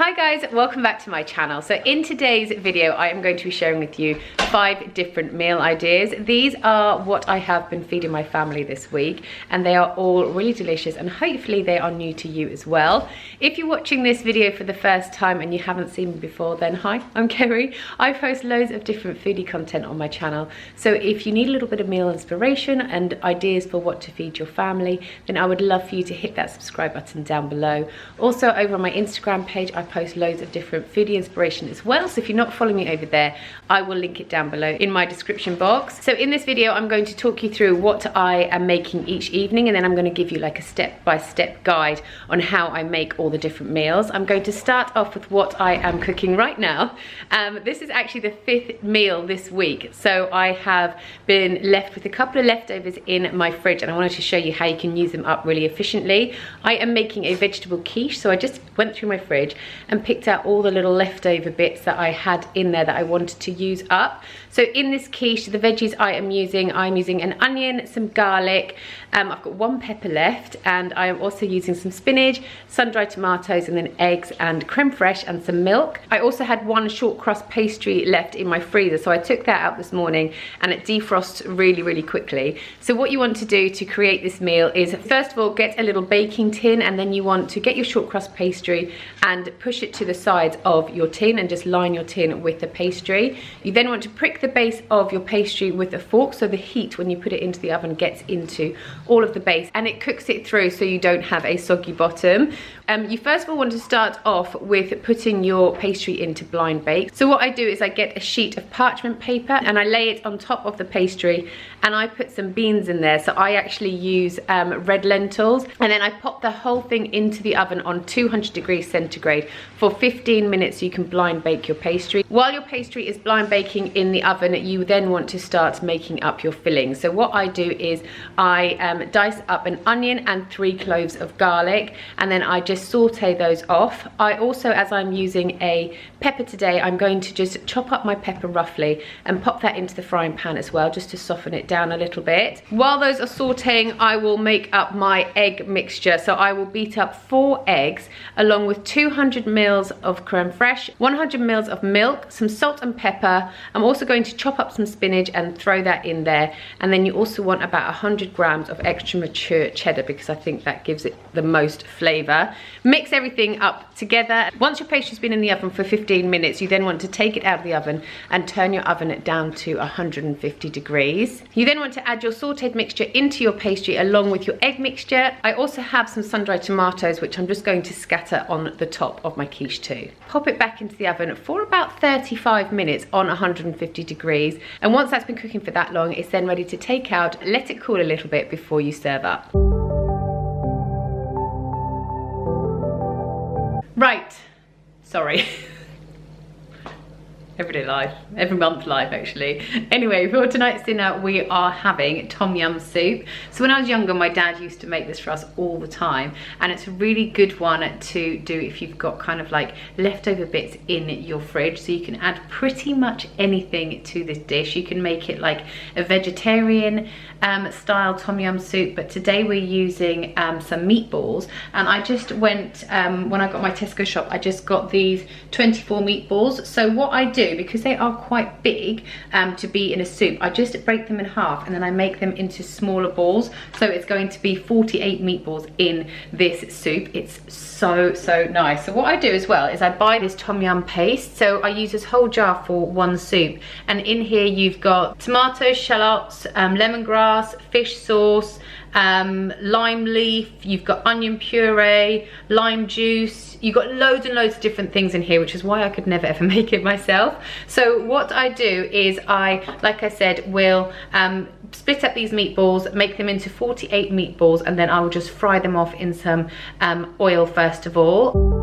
Hi guys, welcome back to my channel. So in today's video, I am going to be sharing with you 5 different meal ideas. These are what I have been feeding my family this week, and they are all really delicious, and hopefully they are new to you as well. If you're watching this video for the first time and you haven't seen me before, then hi, I'm Kerry. I post loads of different foodie content on my channel. So if you need a little bit of meal inspiration and ideas for what to feed your family, then I would love for you to hit that subscribe button down below. Also over on my Instagram page, I post loads of different foodie inspiration as well, so if you're not following me over there, I will link it down below in my description box. So in this video, I'm going to talk you through what I am making each evening, and then I'm going to give you like a step-by-step guide on how I make all the different meals. I'm going to start off with what I am cooking right now. This is actually the 5th meal this week, so I have been left with a couple of leftovers in my fridge, and I wanted to show you how you can use them up really efficiently. I am making a vegetable quiche, so I just went through my fridge and picked out all the little leftover bits that I had in there that I wanted to use up. So in this quiche, the veggies I'm using an onion, some garlic, I've got 1 pepper left, and I am also using some spinach, sun-dried tomatoes, and then eggs and creme fraiche and some milk. I also had 1 short crust pastry left in my freezer, so I took that out this morning and it defrosts really quickly. So what you want to do to create this meal is, first of all, get a little baking tin, and then you want to get your short crust pastry and push it to the sides of your tin and just line your tin with the pastry. You then want to prick the base of your pastry with a fork, so the heat when you put it into the oven gets into all of the base and it cooks it through so you don't have a soggy bottom. You first of all want to start off with putting your pastry into blind bake. So what I do is I get a sheet of parchment paper and I lay it on top of the pastry, and I put some beans in there. So I actually use red lentils, and then I pop the whole thing into the oven on 200 degrees centigrade for 15 minutes so you can blind bake your pastry. While your pastry is blind baking in the oven, you then want to start making up your filling. So what I do is I dice up an onion and 3 cloves of garlic, and then I just saute those off. I also, as I'm using a pepper today, I'm going to just chop up my pepper roughly and pop that into the frying pan as well, just to soften it down a little bit. While those are sauteing, I will make up my egg mixture. So I will beat up 4 eggs along with 200 mils of creme fraiche, 100 mils of milk, some salt and pepper. I'm also going to chop up some spinach and throw that in there, and then you also want about 100 grams of extra mature cheddar, because I think that gives it the most flavor. Mix everything up together. Once your pastry's been in the oven for 15 minutes, you then want to take it out of the oven and turn your oven down to 150 degrees. You then want to add your sauteed mixture into your pastry along with your egg mixture. I also have some sun-dried tomatoes, which I'm just going to scatter on the top of my quiche too. Pop it back into the oven for about 35 minutes on 150 degrees. And once that's been cooking for that long, it's then ready to take out, let it cool a little bit before you serve up. Right, sorry. Everyday life, every month life actually. Anyway, for tonight's dinner we are having tom yum soup. So when I was younger, my dad used to make this for us all the time, and it's a really good one to do if you've got kind of like leftover bits in your fridge. So you can add pretty much anything to this dish. You can make it like a vegetarian style tom yum soup, but today we're using some meatballs, and I just went, when I got my Tesco shop, I just got these 24 meatballs. So what I do, because they are quite big to be in a soup, I just break them in half and then I make them into smaller balls. So it's going to be 48 meatballs in this soup. It's so nice. So what I do as well is I buy this tom yum paste. So I use this whole jar for 1 soup, and in here you've got tomatoes, shallots, lemongrass, fish sauce, lime leaf, you've got onion puree, lime juice, you've got loads and loads of different things in here, which is why I could never ever make it myself. So what I do is I, like I said, will split up these meatballs, make them into 48 meatballs, and then I will just fry them off in some oil first of all.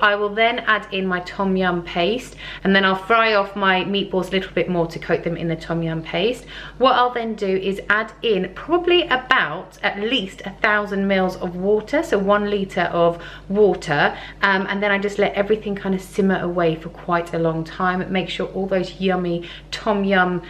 I will then add in my tom yum paste, and then I'll fry off my meatballs a little bit more to coat them in the tom yum paste. What I'll then do is add in probably about at least 1,000 mils of water, so 1 litre of water, and then I just let everything kind of simmer away for quite a long time. Make sure all those yummy tom yum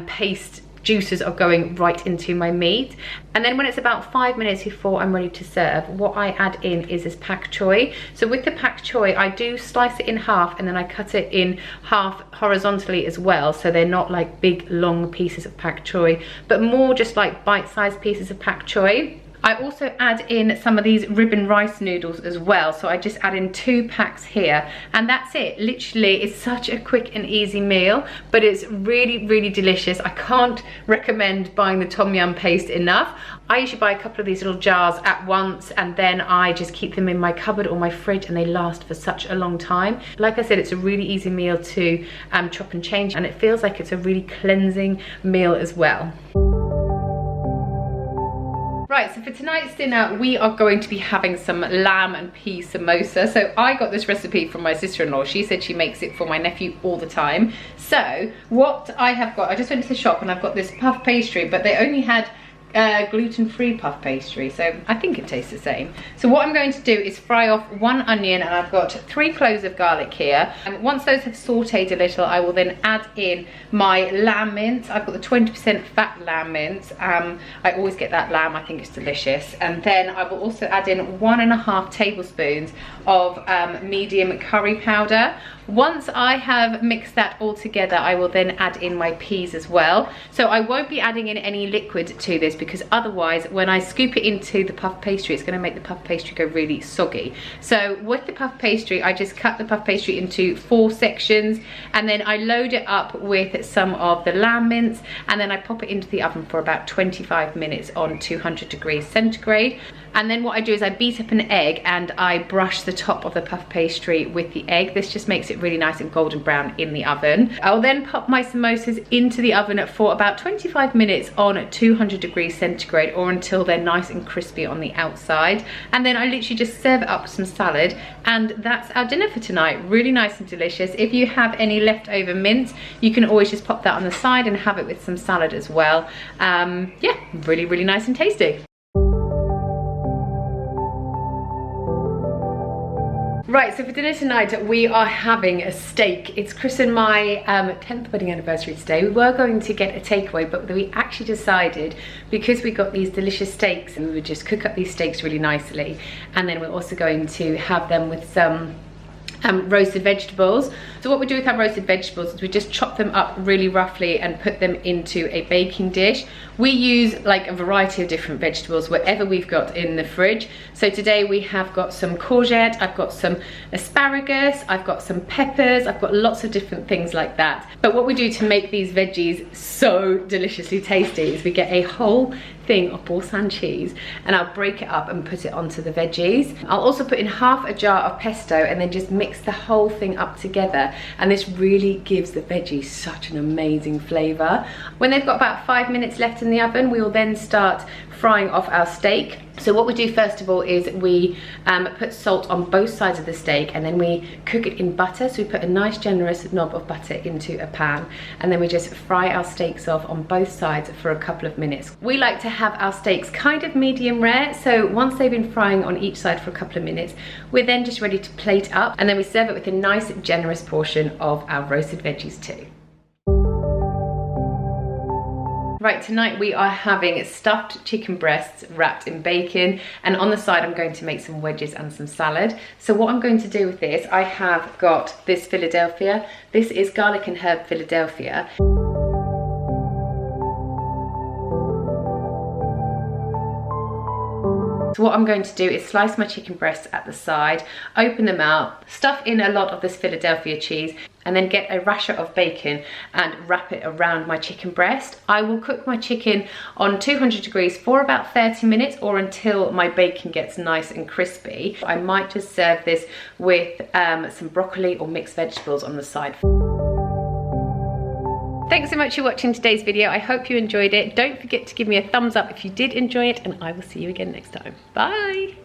paste juices are going right into my meat. And then when it's about 5 minutes before I'm ready to serve, what I add in is this pak choy. So with the pak choy, I do slice it in half and then I cut it in half horizontally as well, so they're not like big long pieces of pak choy, but more just like bite-sized pieces of pak choy. I also add in some of these ribbon rice noodles as well, so I just add in 2 packs here, and that's it. Literally, it's such a quick and easy meal, but it's really, really delicious. I can't recommend buying the tom yum paste enough. I usually buy a couple of these little jars at once, and then I just keep them in my cupboard or my fridge, and they last for such a long time. Like I said, it's a really easy meal to chop and change, and it feels like it's a really cleansing meal as well. Right, so for tonight's dinner, we are going to be having some lamb and pea samosa. So I got this recipe from my sister-in-law. She said she makes it for my nephew all the time. So what I have got, I just went to the shop and I've got this puff pastry, but they only had gluten-free puff pastry, so I think it tastes the same. So what I'm going to do is fry off 1 onion, and I've got 3 cloves of garlic here, and once those have sauteed a little, I will then add in my lamb mince. I've got the 20% fat lamb mince. I always get that lamb, I think it's delicious. And then I will also add in 1.5 tablespoons of medium curry powder. Once I have mixed that all together, I will then add in my peas as well. So I won't be adding in any liquid to this, because otherwise when I scoop it into the puff pastry, it's going to make the puff pastry go really soggy. So with the puff pastry, I just cut the puff pastry into 4 sections, and then I load it up with some of the lamb mince, and then I pop it into the oven for about 25 minutes on 200 degrees centigrade. And then what I do is I beat up an egg and I brush the top of the puff pastry with the egg. This just makes it really nice and golden brown in the oven. I'll then pop my samosas into the oven for about 25 minutes on 200 degrees centigrade, or until they're nice and crispy on the outside. And then I literally just serve it up with some salad, and that's our dinner for tonight. Really nice and delicious. If you have any leftover mince, you can always just pop that on the side and have it with some salad as well. Yeah, really, really nice and tasty. Right, so for dinner tonight, we are having a steak. It's Chris and my 10th wedding anniversary today. We were going to get a takeaway, but we actually decided, because we got these delicious steaks, and we would just cook up these steaks really nicely. And then we're also going to have them with some roasted vegetables. So what we do with our roasted vegetables is we just chop them up really roughly and put them into a baking dish. We use like a variety of different vegetables, whatever we've got in the fridge. So today we have got some courgette, I've got some asparagus, I've got some peppers, I've got lots of different things like that. But what we do to make these veggies so deliciously tasty is we get a whole thing of Boursin cheese, and I'll break it up and put it onto the veggies. I'll also put in half a jar of pesto and then just mix the whole thing up together, and this really gives the veggies such an amazing flavour. When they've got about 5 minutes left in the oven, we will then start frying off our steak. So what we do first of all is we put salt on both sides of the steak, and then we cook it in butter. So we put a nice generous knob of butter into a pan, and then we just fry our steaks off on both sides for a couple of minutes. We like to have our steaks kind of medium rare, so once they've been frying on each side for a couple of minutes, we're then just ready to plate up, and then we serve it with a nice generous portion of our roasted veggies too. Right, tonight we are having stuffed chicken breasts wrapped in bacon, and on the side I'm going to make some wedges and some salad. So what I'm going to do with this, I have got this Philadelphia. This is garlic and herb Philadelphia. So what I'm going to do is slice my chicken breasts at the side, open them out, stuff in a lot of this Philadelphia cheese, and then get a rasher of bacon and wrap it around my chicken breast. I will cook my chicken on 200 degrees for about 30 minutes, or until my bacon gets nice and crispy. I might just serve this with some broccoli or mixed vegetables on the side. Thanks so much for watching today's video. I hope you enjoyed it. Don't forget to give me a thumbs up if you did enjoy it, and I will see you again next time. Bye.